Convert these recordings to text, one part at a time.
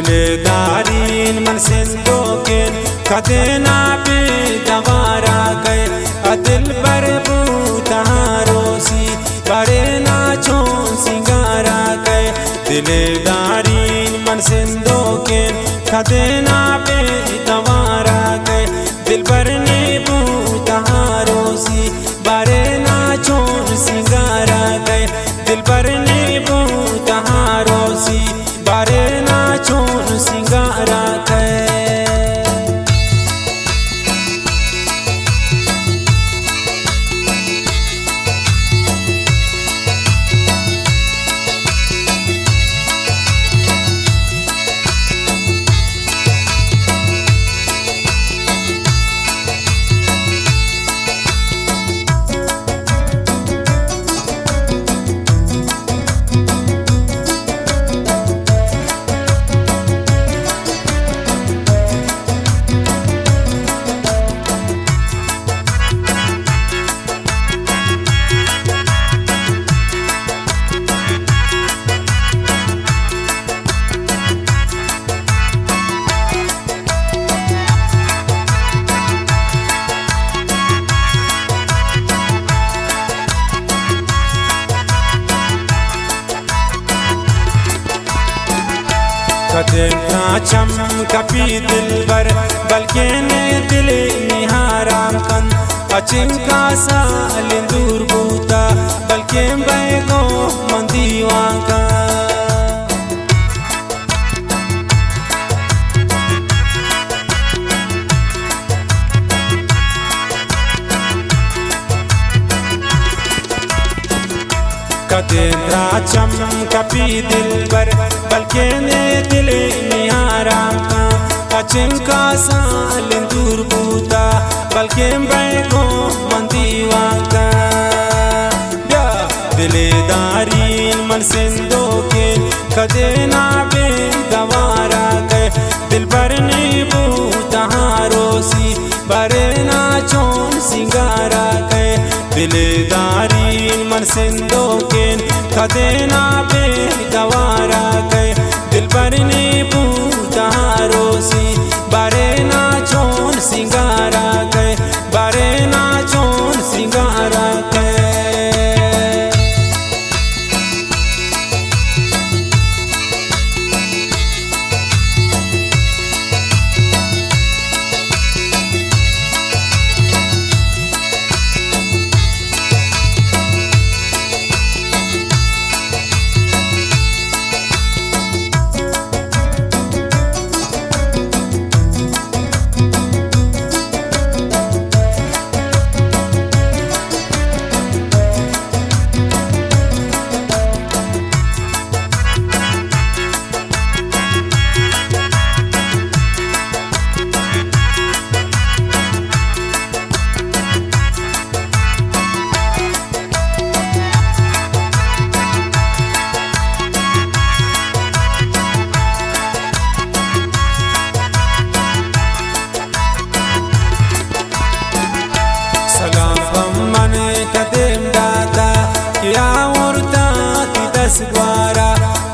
दिलदारीन मन सिंधो के कदेना पे दवारा गए दिल पर बूतारोसी बरे नाचो सिंगारा गए दिलदारीन मन सिंधो के कदेना पे दवारा गए दिल पर ने बूतारोसी बरे नाचो सिंगारा गए दिल पर ने बूतारोसी बरे नाचो सिंगारा गए। कदेना चम कपी दिल बर बल्कि ने दिल निहाराम कन अचिंका साल दूर बूता बल्कि बैगो मंदीवा का कदेना चम कपी दिल बर बल्कि ने दिल निहाराम का अचिंका साल दूर बूता बल्कि बैगो मंदीवा का दिलदारीन मन सिंधो के कदेना बे गवारा गए दिल पर ने बूतारोसी बरे नाचोन सिंगारा गए दिलदारीन मन सिंधो के कदेना बे गवारा गए दिल पर ने बूतारोसी बरे नाचोन सिंगारा गए बरे नाचोन सिंगारा गए।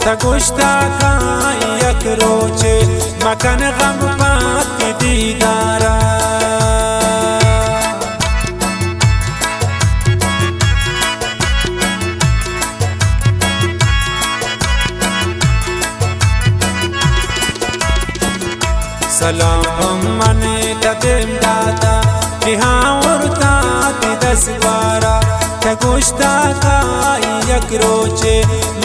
तगुश्ता का यक रोचे मकन गम बात की दीदारा सलाम मने कदम दाता कि हाँ उड़ता ती 10 बारा तगुश्ता का यक रोचे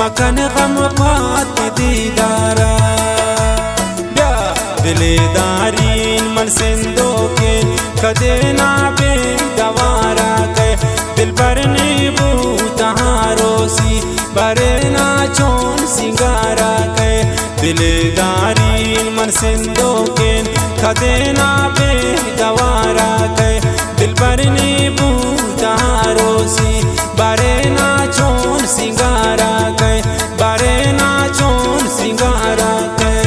मकन गम बात दीदारा दिलदारीन मन सिंधो के कदेना बे गवारा गए दिल पर ने बूतारोसी बरे नाचोन सिंगारा गए दिलदारीन मन सिंधो के कदेना बे गवारा गए दिल पर ने बूतारोसी बरे नाचोन सिंगारा गए बरे नाचोन सिंगारा गए।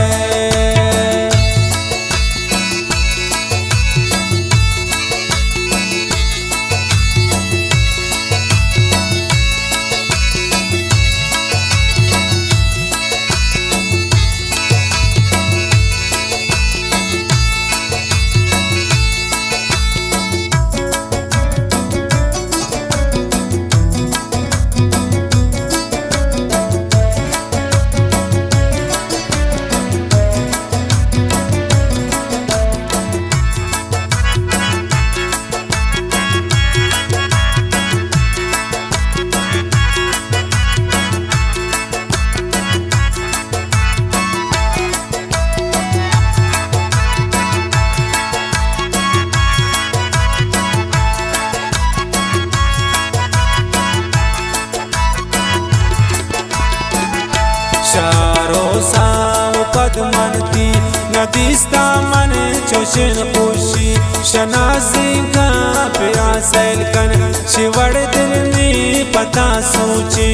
ندیستا من چوشن خوشی شنازی کا پیا سیل کن شیوڑ دل میں پتا سوچی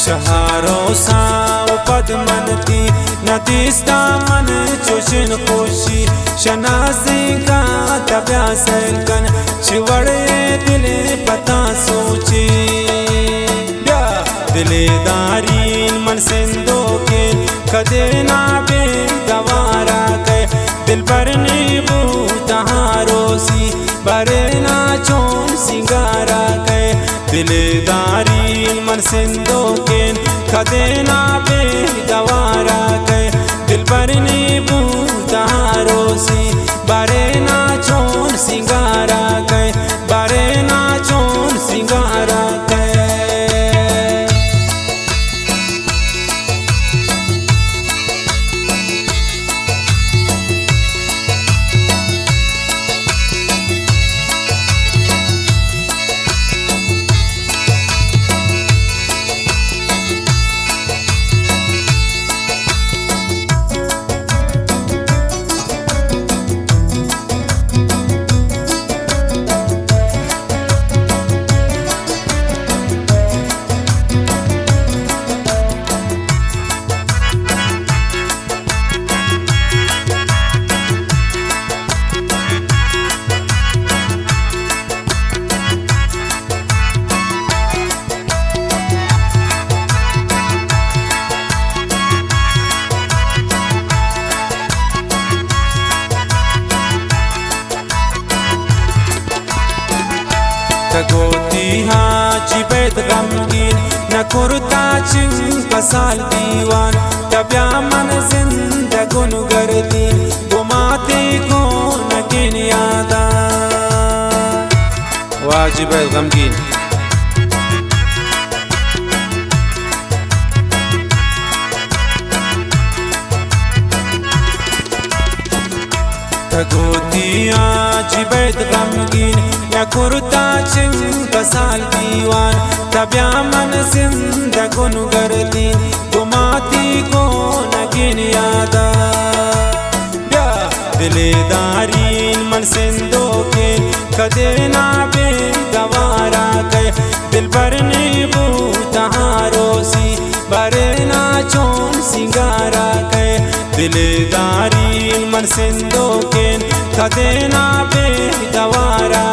شهارو ساو پدمنتی ندیستا من چوشن خوشی شنازی کا تبیا سیل کن شوڑے دل پتا سوچی دل دارین من سندو کے کدے نا بے گوارا کے دل برنی بو تہارو سی برے نا چون سنگارا کے دل دارین من سندو کے کدے نا بے گوارا کے دل برنی بو تہارو سی برے نا چون سنگارا کے برے نا چون سنگارا کے تگوتی ها جیبت غمگین نکرتا چنگ کسال دیوان تبیا من زندگون گردی گماتی کو نگین یادا واجبت غمگین تگوتی ها جیبت غمگین نکرتا چنگ کسال دیوان تبیا من زندگون گردین گماتی کو نگین یادا دل دارین من سندو کے کدے نا بے گوارا کے دل برنی بو تہارو سی برے نا چون سنگارا کے دل دارین من سندو کے کدے نا بے گوارا